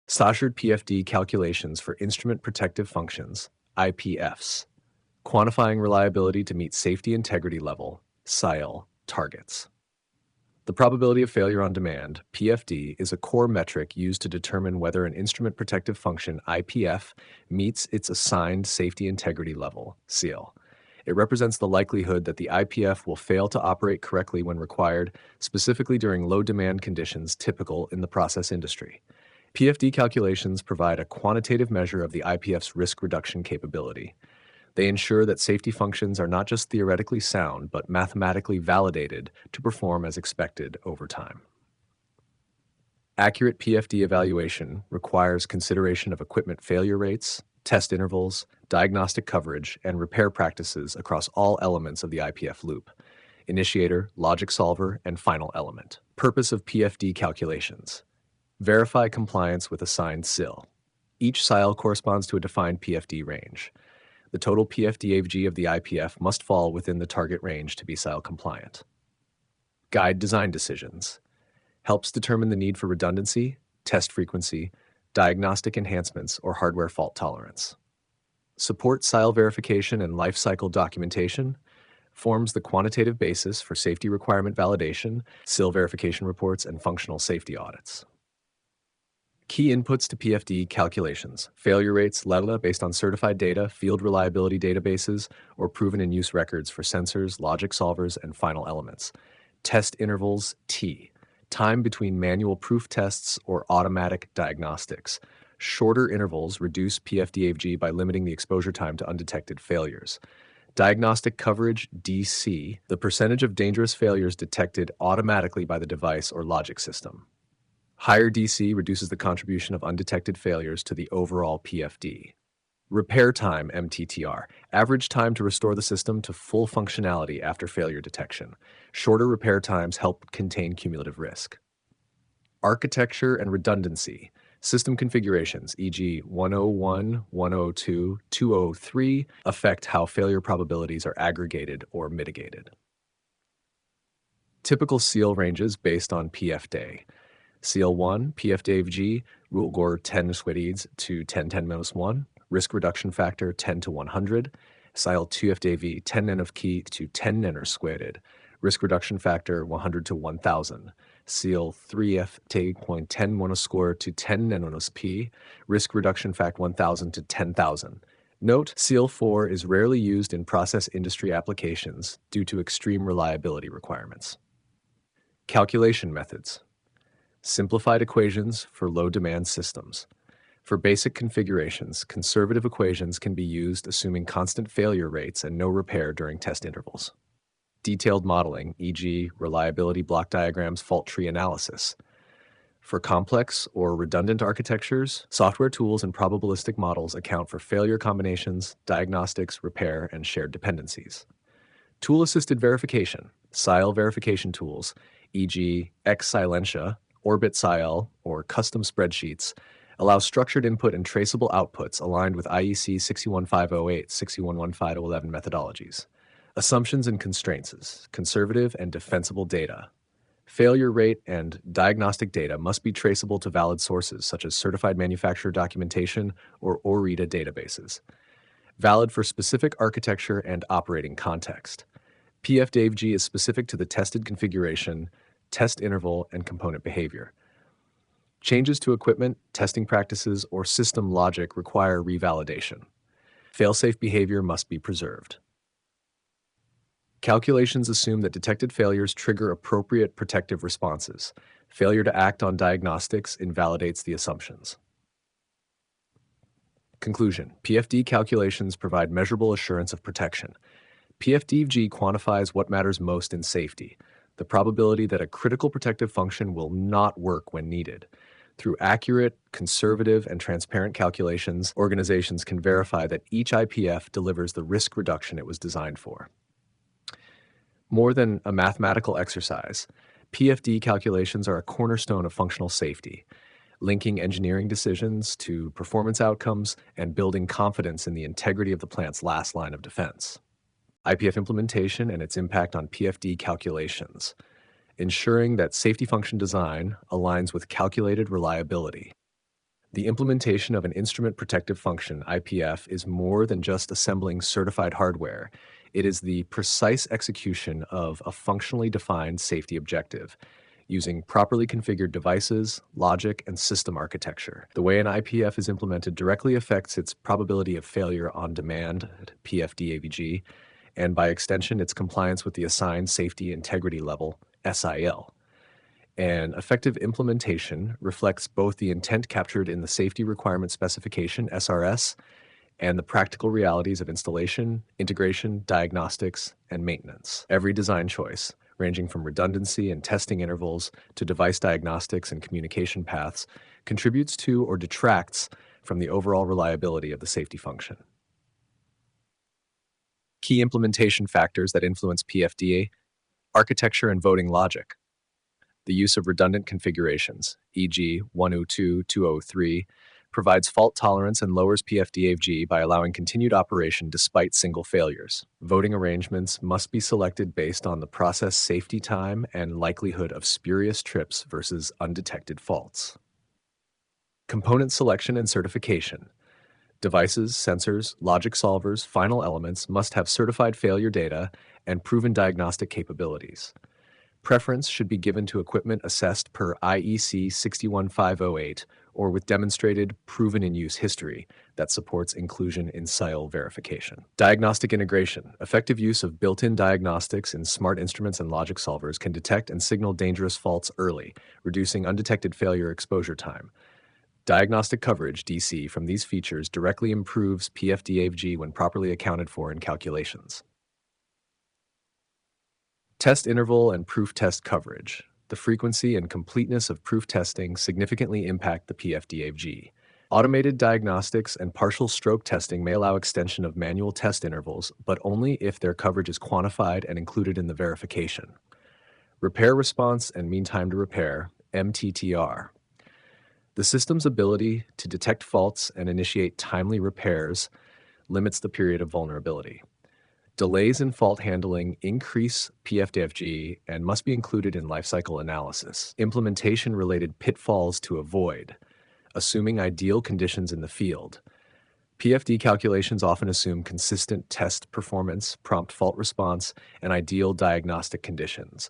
soldered PFD calculations for Instrument Protective Functions IPFs, quantifying reliability to meet Safety Integrity Level SIL targets. The probability of failure on demand, PFD, is a core metric used to determine whether an Instrument Protective Function IPF meets its assigned Safety Integrity Level SIL. It represents the likelihood that the IPF will fail to operate correctly when required, specifically during low-demand conditions typical in the process industry. PFD calculations provide a quantitative measure of the IPF's risk reduction capability. They ensure that safety functions are not just theoretically sound, but mathematically validated to perform as expected over time. Accurate PFD evaluation requires consideration of equipment failure rates, test intervals, diagnostic coverage, and repair practices across all elements of the IPF loop: initiator, logic solver, and final element. Purpose of PFD calculations: verify compliance with assigned SIL. Each SIL corresponds to a defined PFD range. The total PFD-AVG of the IPF must fall within the target range to be SIL compliant. Guide design decisions: helps determine the need for redundancy, test frequency, diagnostic enhancements, or hardware fault tolerance. Support SIL verification and life cycle documentation, forms the quantitative basis for safety requirement validation, SIL verification reports, and functional safety audits. Key inputs to PFD calculations: failure rates, LEDA, based on certified data, field reliability databases, or proven in use records for sensors, logic solvers, and final elements. Test intervals, T, time between manual proof tests or automatic diagnostics. Shorter intervals reduce PFD-AVG by limiting the exposure time to undetected failures. Diagnostic coverage, DC, the percentage of dangerous failures detected automatically by the device or logic system. Higher DC reduces the contribution of undetected failures to the overall PFD. Repair time, MTTR, average time to restore the system to full functionality after failure detection. Shorter repair times help contain cumulative risk. Architecture and redundancy, system configurations, e.g. 101, 102, 203, affect how failure probabilities are aggregated or mitigated. Typical SIL ranges based on PFD. SIL 1, PFD-AVG, rule Gore 10 squared to 10^10-1, risk reduction factor 10 to 100, SIL 2 FDAV 10 n of key to 10 n squared, risk reduction factor 100 to 1000, SIL 3 FT.10 monoscore to 10 n p, risk reduction factor 1000 to 10,000. Note, SIL 4 is rarely used in process industry applications due to extreme reliability requirements. Calculation methods: simplified equations for low-demand systems. For basic configurations, conservative equations can be used assuming constant failure rates and no repair during test intervals. Detailed modeling, e.g. reliability block diagrams, fault tree analysis. For complex or redundant architectures, software tools and probabilistic models account for failure combinations, diagnostics, repair, and shared dependencies. Tool-assisted verification, SIL verification tools, e.g. X-Silentia, Orbit SIL, or custom spreadsheets, allow structured input and traceable outputs aligned with IEC 61508, 6115011 methodologies. Assumptions and constraints: conservative and defensible data. Failure rate and diagnostic data must be traceable to valid sources such as certified manufacturer documentation or ORITA databases. Valid for specific architecture and operating context. PFD-AVG is specific to the tested configuration, test interval, and component behavior. Changes to equipment, testing practices, or system logic require revalidation. Fail-safe behavior must be preserved. Calculations assume that detected failures trigger appropriate protective responses. Failure to act on diagnostics invalidates the assumptions. Conclusion: PFD calculations provide measurable assurance of protection. PFD-AVG quantifies what matters most in safety: the probability that a critical protective function will not work when needed. Through accurate, conservative, and transparent calculations, organizations can verify that each IPF delivers the risk reduction it was designed for. More than a mathematical exercise, PFD calculations are a cornerstone of functional safety, linking engineering decisions to performance outcomes and building confidence in the integrity of the plant's last line of defense. IPF implementation and its impact on PFD calculations, ensuring that safety function design aligns with calculated reliability. The implementation of an Instrument Protective Function IPF is more than just assembling certified hardware. It is the precise execution of a functionally defined safety objective using properly configured devices, logic, and system architecture. The way an IPF is implemented directly affects its probability of failure on demand, PFD AVG, and by extension, its compliance with the assigned Safety Integrity Level SIL. And effective implementation reflects both the intent captured in the Safety Requirement Specification, SRS, and the practical realities of installation, integration, diagnostics, and maintenance. Every design choice, ranging from redundancy and testing intervals to device diagnostics and communication paths, contributes to or detracts from the overall reliability of the safety function. Key implementation factors that influence PFDA: architecture and voting logic. The use of redundant configurations, e.g., 102, 203, provides fault tolerance and lowers PFD-AVG by allowing continued operation despite single failures. Voting arrangements must be selected based on the process safety time and likelihood of spurious trips versus undetected faults. Component selection and certification. Devices, sensors, logic solvers, final elements must have certified failure data and proven diagnostic capabilities. Preference should be given to equipment assessed per IEC 61508 or with demonstrated proven in use history that supports inclusion in SIL verification. Diagnostic integration. Effective use of built-in diagnostics in smart instruments and logic solvers can detect and signal dangerous faults early, reducing undetected failure exposure time. Diagnostic coverage, DC, from these features directly improves PFD-AVG when properly accounted for in calculations. Test interval and proof test coverage. The frequency and completeness of proof testing significantly impact the PFD-AVG. Automated diagnostics and partial stroke testing may allow extension of manual test intervals, but only if their coverage is quantified and included in the verification. Repair response and mean time to repair, MTTR. The system's ability to detect faults and initiate timely repairs limits the period of vulnerability. Delays in fault handling increase PFD-AVG and must be included in lifecycle analysis. Implementation-related pitfalls to avoid. Assuming ideal conditions in the field. PFD calculations often assume consistent test performance, prompt fault response, and ideal diagnostic conditions.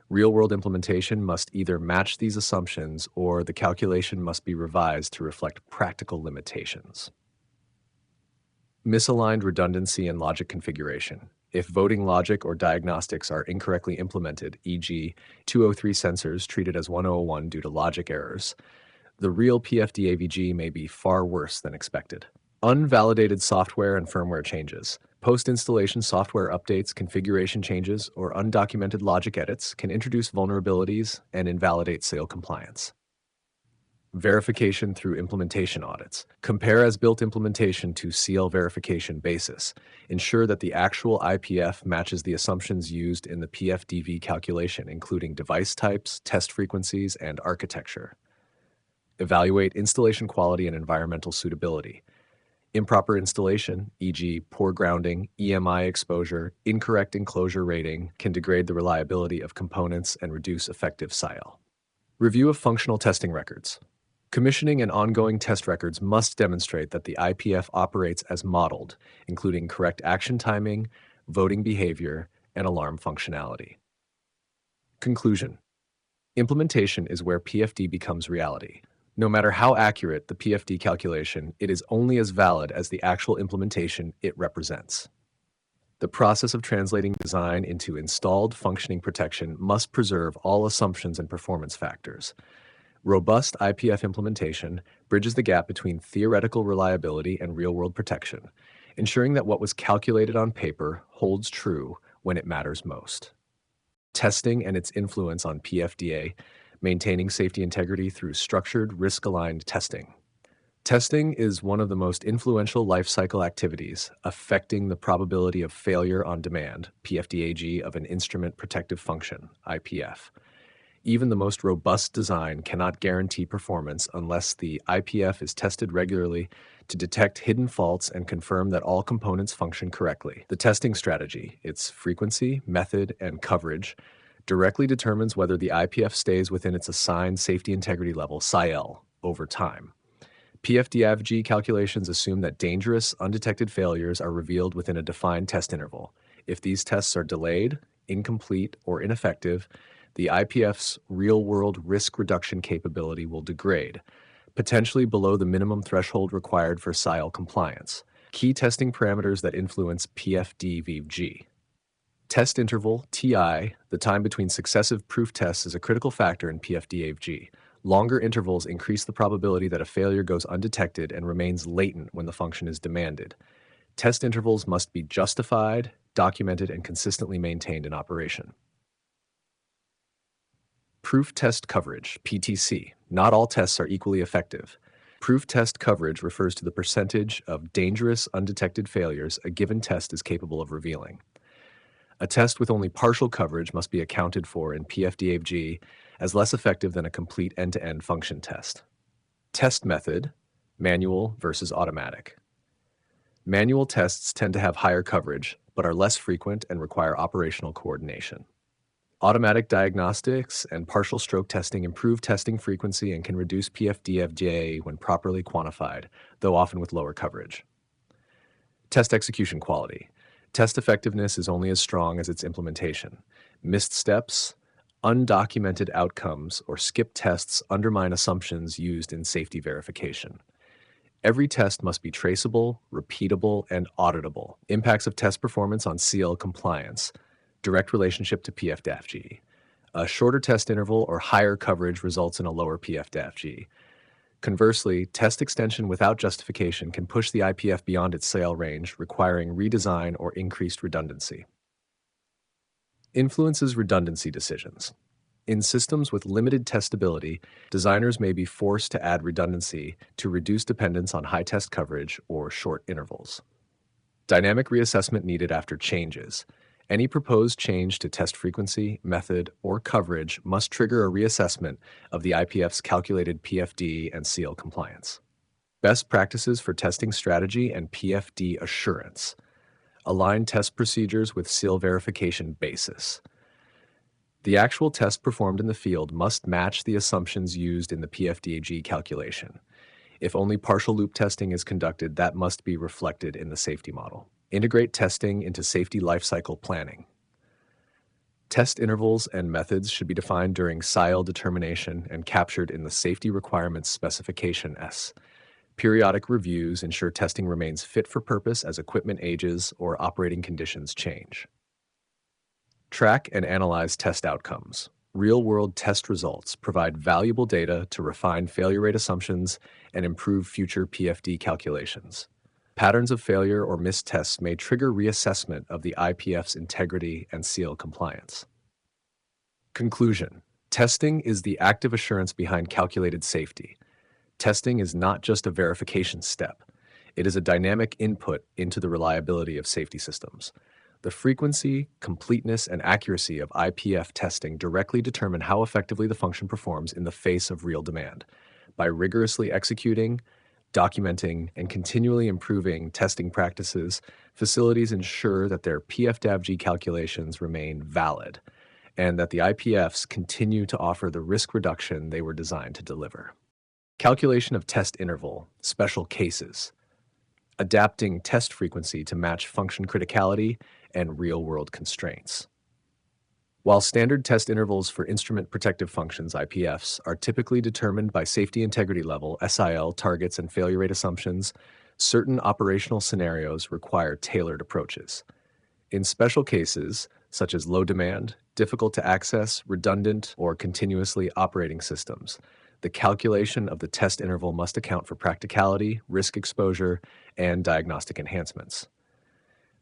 Real-world implementation must either match these assumptions or the calculation must be revised to reflect practical limitations. Misaligned redundancy and logic configuration. If voting logic or diagnostics are incorrectly implemented, e.g., 203 sensors treated as 101 due to logic errors, the real PFD-AVG may be far worse than expected. Unvalidated software and firmware changes. Post-installation software updates, configuration changes, or undocumented logic edits can introduce vulnerabilities and invalidate SIL compliance. Verification through implementation audits. Compare as-built implementation to CL verification basis. Ensure that the actual IPF matches the assumptions used in the PFDV calculation, including device types, test frequencies, and architecture. Evaluate installation quality and environmental suitability. Improper installation, e.g., poor grounding, EMI exposure, incorrect enclosure rating, can degrade the reliability of components and reduce effective SIL. Review of functional testing records. Commissioning and ongoing test records must demonstrate that the IPF operates as modeled, including correct action timing, voting behavior, and alarm functionality. Conclusion. Implementation is where PFD becomes reality. No matter how accurate the PFD calculation, it is only as valid as the actual implementation it represents. The process of translating design into installed functioning protection must preserve all assumptions and performance factors. Robust IPF implementation bridges the gap between theoretical reliability and real-world protection, ensuring that what was calculated on paper holds true when it matters most. Testing and its influence on PFDA, maintaining safety integrity through structured, risk-aligned testing. Testing is one of the most influential lifecycle activities affecting the probability of failure on demand, PFD-AVG, of an Instrument Protective Function, IPF. Even the most robust design cannot guarantee performance unless the IPF is tested regularly to detect hidden faults and confirm that all components function correctly. The testing strategy, its frequency, method, and coverage, directly determines whether the IPF stays within its assigned safety integrity level, SIL, over time. PFD-AVG calculations assume that dangerous, undetected failures are revealed within a defined test interval. If these tests are delayed, incomplete, or ineffective, the IPF's real-world risk reduction capability will degrade, potentially below the minimum threshold required for SIL compliance. Key testing parameters that influence PFD-VG. Test interval, TI, the time between successive proof tests, is a critical factor in PFD-AVG. Longer intervals increase the probability that a failure goes undetected and remains latent when the function is demanded. Test intervals must be justified, documented, and consistently maintained in operation. Proof test coverage, PTC. Not all tests are equally effective. Proof test coverage refers to the percentage of dangerous, undetected failures a given test is capable of revealing. A test with only partial coverage must be accounted for in PFD-AVG as less effective than a complete end-to-end function test. Test method, manual versus automatic. Manual tests tend to have higher coverage, but are less frequent and require operational coordination. Automatic diagnostics and partial stroke testing improve testing frequency and can reduce PFD-AVG when properly quantified, though often with lower coverage. Test execution quality. Test effectiveness is only as strong as its implementation. Missed steps, undocumented outcomes, or skipped tests undermine assumptions used in safety verification. Every test must be traceable, repeatable, and auditable. Impacts of test performance on SIL compliance. Direct relationship to PFD-AVG. A shorter test interval or higher coverage results in a lower PFD-AVG. Conversely, test extension without justification can push the IPF beyond its SIL range, requiring redesign or increased redundancy. Influences redundancy decisions. In systems with limited testability, designers may be forced to add redundancy to reduce dependence on high test coverage or short intervals. Dynamic reassessment needed after changes. Any proposed change to test frequency, method, or coverage must trigger a reassessment of the IPF's calculated PFD and SIL compliance. Best practices for testing strategy and PFD assurance. Align test procedures with SIL verification basis. The actual test performed in the field must match the assumptions used in the PFD-AVG calculation. If only partial loop testing is conducted, that must be reflected in the safety model. Integrate testing into safety lifecycle planning. Test intervals and methods should be defined during SIL determination and captured in the Safety Requirements Specification S. Periodic reviews ensure testing remains fit for purpose as equipment ages or operating conditions change. Track and analyze test outcomes. Real-world test results provide valuable data to refine failure rate assumptions and improve future PFD calculations. Patterns of failure or missed tests may trigger reassessment of the IPF's integrity and SIL compliance. Conclusion. Testing is the active assurance behind calculated safety. Testing is not just a verification step. It is a dynamic input into the reliability of safety systems. The frequency, completeness, and accuracy of IPF testing directly determine how effectively the function performs in the face of real demand. By rigorously executing, documenting, and continually improving testing practices, facilities ensure that their PFD-AVG calculations remain valid and that the IPFs continue to offer the risk reduction they were designed to deliver. Calculation of test interval, special cases. Adapting test frequency to match function criticality and real-world constraints. While standard test intervals for Instrument Protective Functions IPFs are typically determined by Safety Integrity Level SIL targets and failure rate assumptions, certain operational scenarios require tailored approaches. In special cases, such as low demand, difficult to access, redundant, or continuously operating systems, the calculation of the test interval must account for practicality, risk exposure, and diagnostic enhancements.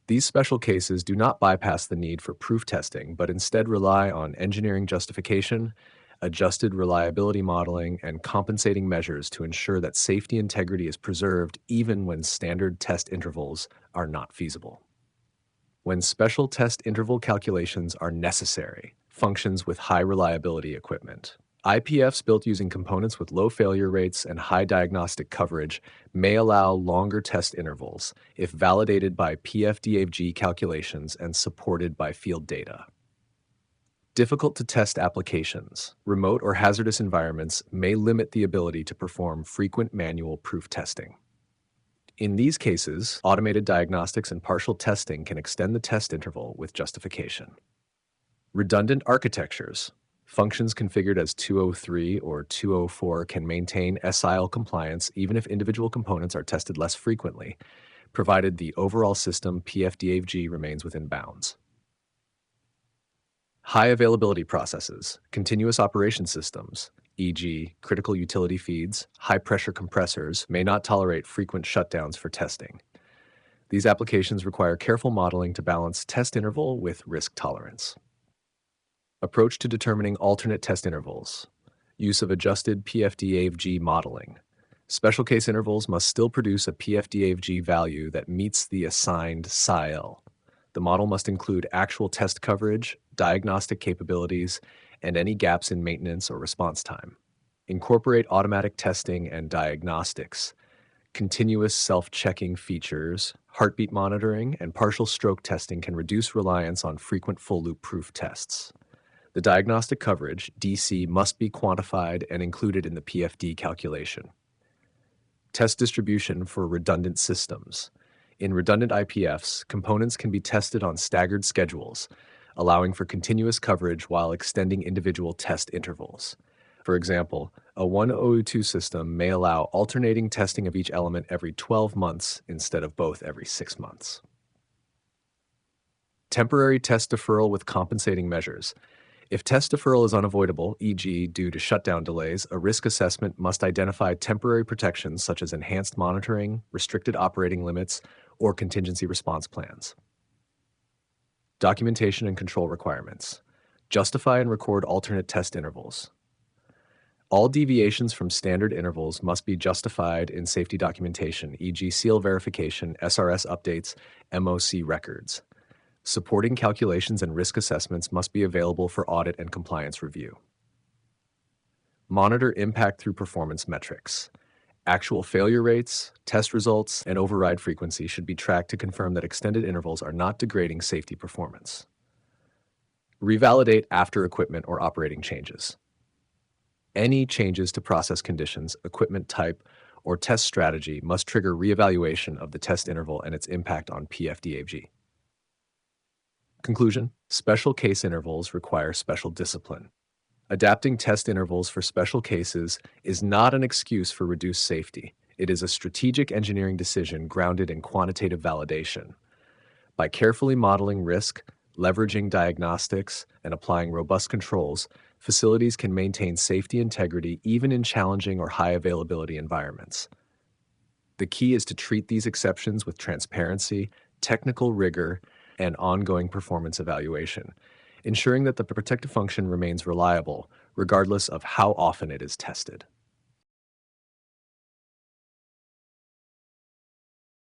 These special cases do not bypass the need for proof testing, but instead rely on engineering justification, adjusted reliability modeling, and compensating measures to ensure that safety integrity is preserved even when standard test intervals are not feasible. When special test interval calculations are necessary, functions with high reliability equipment. IPFs built using components with low failure rates and high diagnostic coverage may allow longer test intervals if validated by PFD-AVG calculations and supported by field data. Difficult to test applications, remote or hazardous environments may limit the ability to perform frequent manual proof testing. In these cases, automated diagnostics and partial testing can extend the test interval with justification. Redundant architectures. Functions configured as 203 or 204 can maintain SIL compliance even if individual components are tested less frequently, provided the overall system PFD remains within bounds. High availability processes, continuous operation systems, e.g., critical utility feeds, high pressure compressors, may not tolerate frequent shutdowns for testing. These applications require careful modeling to balance test interval with risk tolerance. Approach to determining alternate test intervals. Use of adjusted PFD modeling. Special case intervals must still produce a PFD value that meets the assigned SIL. The model must include actual test coverage, diagnostic capabilities, and any gaps in maintenance or response time. Incorporate automatic testing and diagnostics. Continuous self-checking features, heartbeat monitoring, and partial stroke testing can reduce reliance on frequent full-loop proof tests. The diagnostic coverage, DC, must be quantified and included in the PFD calculation. Test distribution for redundant systems. In redundant IPFs, components can be tested on staggered schedules, allowing for continuous coverage while extending individual test intervals. For example, a 1002 system may allow alternating testing of each element every 12 months instead of both every 6 months. Temporary test deferral with compensating measures. If test deferral is unavoidable, e.g., due to shutdown delays, a risk assessment must identify temporary protections such as enhanced monitoring, restricted operating limits, or contingency response plans. Documentation and control requirements. Justify and record alternate test intervals. All deviations from standard intervals must be justified in safety documentation, e.g., SIL verification, SRS updates, MOC records. Supporting calculations and risk assessments must be available for audit and compliance review. Monitor impact through performance metrics. Actual failure rates, test results, and override frequency should be tracked to confirm that extended intervals are not degrading safety performance. Revalidate after equipment or operating changes. Any changes to process conditions, equipment type, or test strategy must trigger reevaluation of the test interval and its impact on PFD. Conclusion: special case intervals require special discipline. Adapting test intervals for special cases is not an excuse for reduced safety. It is a strategic engineering decision grounded in quantitative validation. By carefully modeling risk, leveraging diagnostics, and applying robust controls, facilities can maintain safety integrity even in challenging or high availability environments. The key is to treat these exceptions with transparency, technical rigor, and ongoing performance evaluation, ensuring that the protective function remains reliable regardless of how often it is tested.